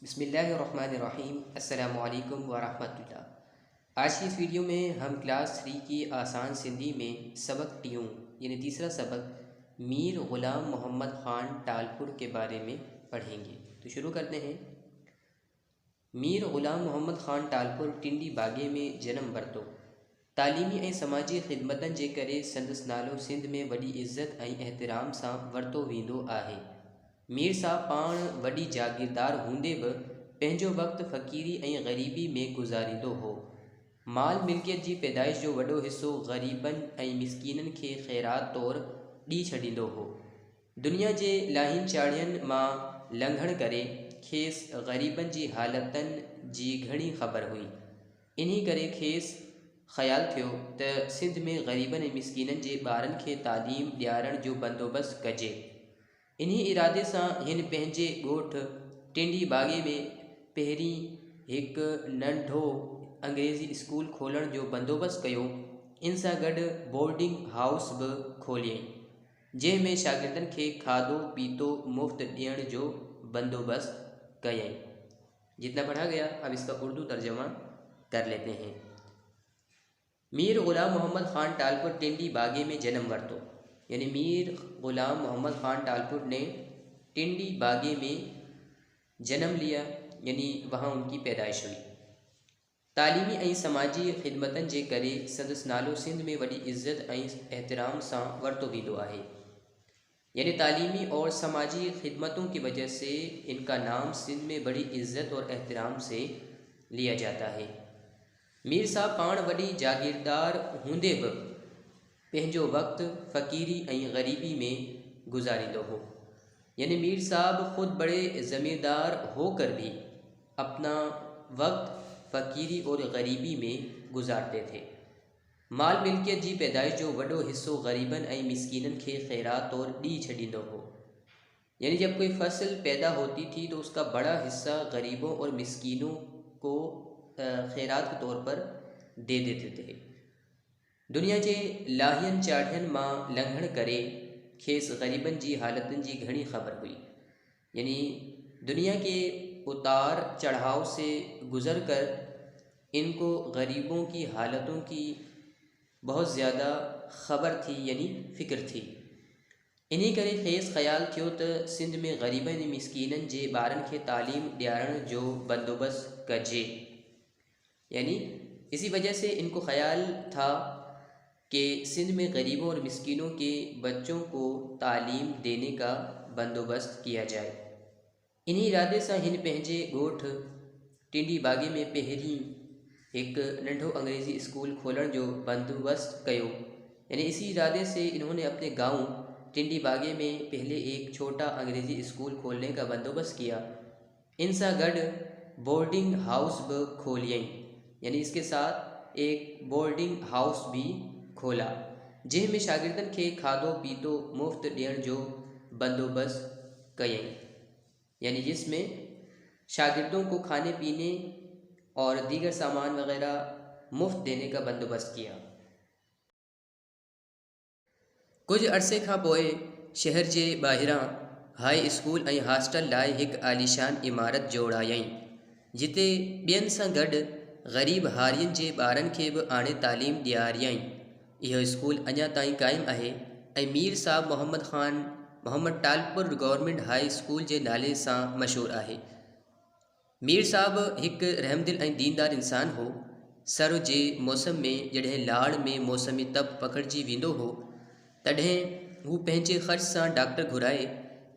बिस्मिल्लाहिर्रहमानिर्रहीम। अस्सलामु अलैकुम वरहमतुल्लाह। आज की इस वीडियो में हम क्लास 3 की आसान सिंधी में सबक ट्यूं यानी तीसरा सबक मीर ग़ुलाम मोहम्मद ख़ान टालपुर के बारे में पढ़ेंगे। तो शुरू करते हैं। मीर ग़ुलाम मोहम्मद ख़ान टालपुर टिंडी बागे में जन्म वरितो। तालीमी ऐं समाजी ख़िदमतनि जे करे संदसि नालो सिंध में वॾी इज़त ऐं एहतराम सां वरितो वेंदो आहे। मीर साहब पाण वॾी जागीरदार हूंदे बि पंहिंजो वक़्तु फ़क़ीरी ऐं ग़रीबी में गुज़ारींदो हो। माल मिल्कियत जी पैदाइश जो वॾो हिसो ग़रीबनि ऐं मिसकीननि खे ख़ैरात तौरु ॾी छॾींदो हो। दुनिया जे लाहिन चाढ़ियनि मां लंघण करे खेसि ग़रीबनि जी हालतनि जी घणी ख़बर हुई। इन्ही करे खेसि ख़्यालु थियो त सिंध में ग़रीबनि ऐं मिसकीननि जे ॿारनि खे तालीम ॾियारण जो बंदोबस्तु कजे। इन्ही इरादे सां हिन पंहिंजे ॻोठु टिंडी बागे में पहिरीं हिकु नंढो अंग्रेज़ी स्कूल खोलण जो बंदोबस्तु कयो। इन सां गॾु बोर्डिंग हाउस बि खोलियईं, जंहिं में शागिर्दनि खे खाधो पीतो मुफ़्त ॾियण जो बंदोबस्तु कयईं। जितना पढ़ा गया अब इसका उर्दू तर्जमा कर लेते हैं। मीर ग़ुलाम मोहम्मद ख़ान टालपुर टिंडी बागे में जन्म वरितो, यानी मीर ग़ुलाम मोहम्मद ख़ान टालपुर ने टिंडी बागे में जन्म लिया, यानी वहाँ उनकी पैदाइश हुई। तालीमी ऐं समाजी ख़िदमतनि जे करे संदसि नालो सिंध में वॾी इज़त ऐं एहतराम सां वरितो वेंदो आहे, यानी तालीमी और समाजी ख़िदमतों की वजह से इनका नाम सिंध में बड़ी इज़्ज़त और एहतराम से लिया जाता है। मीर साहब पाण वॾी जागीरदार हूंदे बि पंहिंजो वक़्तु फ़क़ीरी ऐं ग़रीबी में गुज़ारींदो हो, यानी मीर साहब ख़ुद बड़े ज़मींदार होकर भी अपना वक्त फ़क़ीरी और ग़रीबी में गुजारते थे। माल मिल्कियत जी पैदाइश जो वॾो हिस्सो ग़रीबनि ऐं मिसकीननि खे ख़ैरात तौरु ॾी छॾींदो हो, यानी जब कोई फसल पैदा होती थी तो उसका बड़ा हिस्सा गरीबों और मिसकीनों को खैरात के तौर पर दे देते थे। दुनिया जे लाहियन चाढ़ियन मां लंघण करे खेसि ग़रीबनि जी हालतनि जी घणी ख़बर हुई, यानी दुनिया के उतार चढ़ाव से गुज़र कर इनको गरीबों की हालतों की बहुत ज़्यादा ख़बर थी, यानी फ़िक्र थी। इन्ही करे खेसि ख़्यालु थियो त सिंध में ग़रीबनि ऐं मिसकीननि जे ॿारनि खे तालीम ॾियारण जो बंदोबस्तु कजे, यानी इसी वजह से इनको ख़्याल था कि सिंध में गरीबों और मिसकीनों के बच्चों को तालीम देने का बंदोबस्त किया जाए। इन्ही इरादे सां हिन पंहिंजे ॻोठु टिंडी बागे में पहिरीं एक नंढो अंग्रेज़ी स्कूल खोलण जो बंदोबस्तु कयो, यानी इसी इरादे से इन्होंने अपने गांव टिंडी बागे में पहले एक छोटा अंग्रेज़ी स्कूल खोलने का बंदोबस्त किया। इन सां गॾु बोर्डिंग हाउस भी खोलियईं, यानी इसके साथ एक बोर्डिंग हाउस भी खोला, जंहिं में शागिर्दनि खे खाधो पीतो मुफ़्त ॾियण जो बंदोबस्तु कयईं, यानी जिसमें शागिर्दों को खाने पीने और दीगर सामान वग़ैरह मुफ़्त देने का बंदोबस्त किया। कुछ अरसे खां पोइ शहर जे ॿाहिरां हाई स्कूल ऐं हॉस्टल लाइ हिकु आलीशान इमारत जोड़ायईं, जिते ॿियनि सां गॾु ग़रीब हारियुनि जे ॿारनि खे बि आणे तालीम ॾियारियईं। इहो स्कूल अञा ताईं क़ाइमु आहे ऐं Mir Sahab Mohammad Talpur government high school जे नाले सां मशहूरु आहे। मीर साहब हिकु रहमदिल ऐं दीनदार इंसान हो। सर जे मौसम में जॾहिं लाड़ में मौसमी तप पकड़जी वेंदो हो, तॾहिं हू पंहिंजे ख़र्च सां डॉक्टर घुराए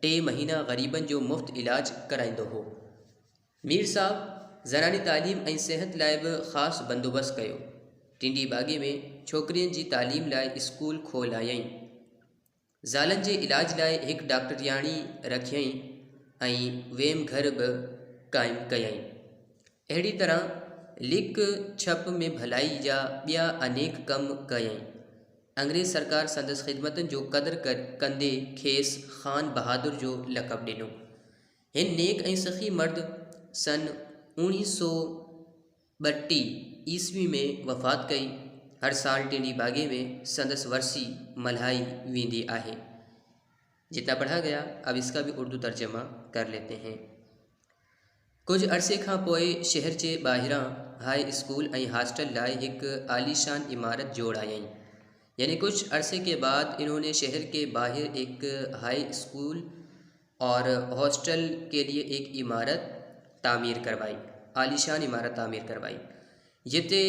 3 महीना ग़रीबनि जो मुफ़्त इलाज कराईंदो हो। मीर साहब ज़नानी तालीम ऐं सिहत लाइ बि ख़ासि बंदोबस्तु कयो। टिंडी बागे में छोकिरियुनि जी तालीम लाइ स्कूल खोलायईं, ज़ालनि जे इलाज लाइ हिकु डॉक्टरियाणी रखियईं ऐं वेम घर बि क़ाइमु कयईं। अहिड़ी तरह लिक छप में भलाई जा ॿिया अनेक कम कयईं। अंग्रेज़ सरकार संदसि ख़िदमतनि जो क़दुरु कंदे खेसि ख़ान बहादुर जो लक़ब ॾिनो। हिन नेक ऐं सख़ी मर्द सन 1932 ईस्वी में वफ़ात कई। हर साल टिंडी बागे में संदसि वरसी मल्हाई वेंदी आहे। जितना पढ़ा गया अब इसका भी उर्दू तर्जमा कर लेते हैं। कुछ अरसे खां पोइ शहर जे ॿाहिरां हाई स्कूल ऐं हॉस्टल लाइ एक आलीशान इमारत जोड़ आयईं। यानी कुछ अरसे के बाद इन्होंने शहर के बाहर एक हाई स्कूल और हॉस्टल के लिए एक इमारत तामीर करवाई, आलीशान इमारत तामीर करवाई, जिते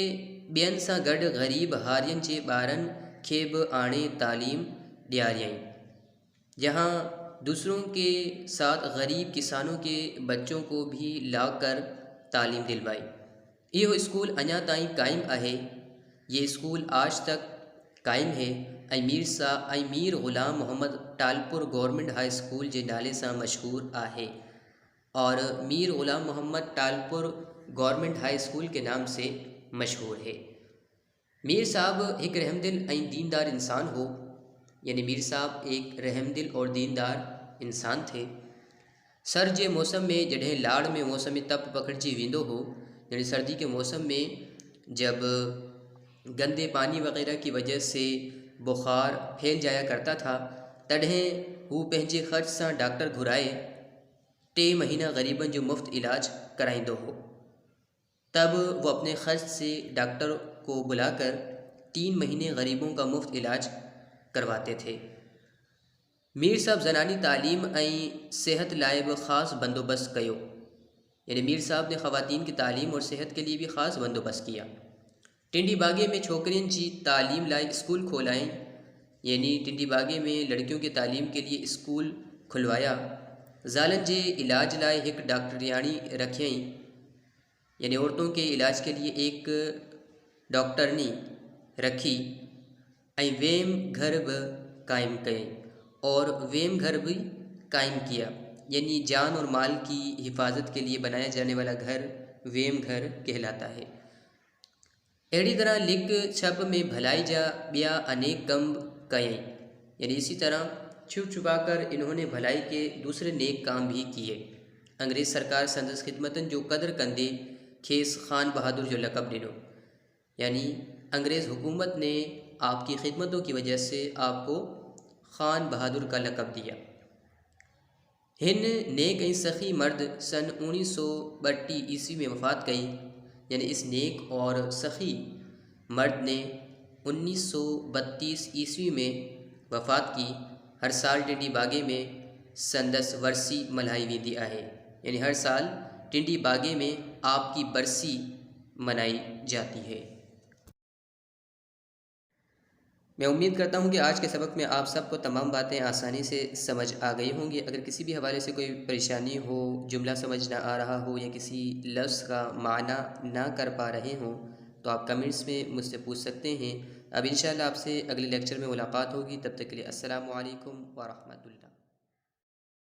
ॿियनि सां गॾु ग़रीब हारियुनि जे ॿारनि खे बि आणे तालीम ॾियारियईं, जहाँ दूसरों के साथ गरीब किसानों के बच्चों को भी लाकर तालीम दिलवाई। यो स्कूल अञा ताईं कायम आहे। ये स्कूल आज तक कायम है ऐं Mir Ghulam Mohammad Talpur government high school जे नाले सां मशहूर आहे और Mir Ghulam Mohammad Talpur government high school के नाम से मशहूर है। मीर साहब एक रहमदिल ऐं दीनदार इंसान हो। यानी मीर साहब एक रहमदिल और दीनदार इंसान थे। सर जे मौसम में जॾहिं लाड़ में मौसम तप पकड़जी वेंदो हो, यानी सर्दी के मौसम में जब गंदे पानी वगैरह की वजह से बुखार फैल जाया करता था, तॾहिं हू पंहिंजे ख़र्च सां डॉक्टर घुराए 3 महीना ग़रीबन जो मुफ्त इलाज कराइंदो हो। तब वो अपने ख़र्च से डॉक्टर को बुलाकर 3 महीने गरीबों का मुफ्त इलाज करवाते थे। मीर साहब ज़नानी तालीम ऐं सेहत लाइ बि ख़ासि बंदोबस्त कयो। यानी मीर साहब ने ख़वातीन की तालीम और सेहत के लिए भी ख़ास बंदोबस्त किया। टिंडी बागे में छोकरियन जी तालीम लाइ स्कूल खोलाएं, यानी टिंडी बागे में लड़कियों की तालीम के लिए स्कूल खुलवाया। ज़ालन जे इलाज लाइ एक डॉक्टरियाणी रखियईं, यानी औरतों के इलाज के लिए एक डॉक्टरनी रखी ऐं वेम घर भी कायम कयईं और वेम घर भी कायम किया। यानी जान और माल की हिफाजत के लिए बनाया जाने वाला घर वेम घर कहलाता है। अड़ी तरह लिख छप में भलाई जा ॿिया अनेक कम कयईं। यानी इसी तरह छुप छुपा कर इन्होंने भलाई के दूसरे नेक काम भी किए। अंग्रेज़ सरकार संदस खिदमतन जो कदर कंदे खेस खान बहादुर जो लक़ब दिनो। यानी अंग्रेज़ हुकूमत ने आपकी खिदमतों की वजह से आपको खान बहादुर का लक़ब दिया। हिन नेक ऐं सखी मर्द सन 1932 ईस्वी में वफ़ात कई। यानी इस नेक और सखी मर्द ने 1932 ईस्वी में वफ़ात की। हर साल टिंडी बागे में संदस वर्सी मल्हाई वेंदी आहे। यानी हर साल टिंडी बागे में आपकी बरसी मनाई जाती है। मैं उम्मीद करता हूँ कि आज के सबक में आप सबको तमाम बातें आसानी से समझ आ गई होंगी। अगर किसी भी हवाले से कोई परेशानी हो, जुमला समझ ना आ रहा हो या किसी लफ्ज़ का माना ना कर पा रहे हों, तो आप कमेंट्स में मुझसे पूछ सकते हैं। अब इंशाल्लाह आपसे अगले लेक्चर में मुलाकात होगी। तब तक के लिए अस्सलामु अलैकुम व रहमतुल्लाह।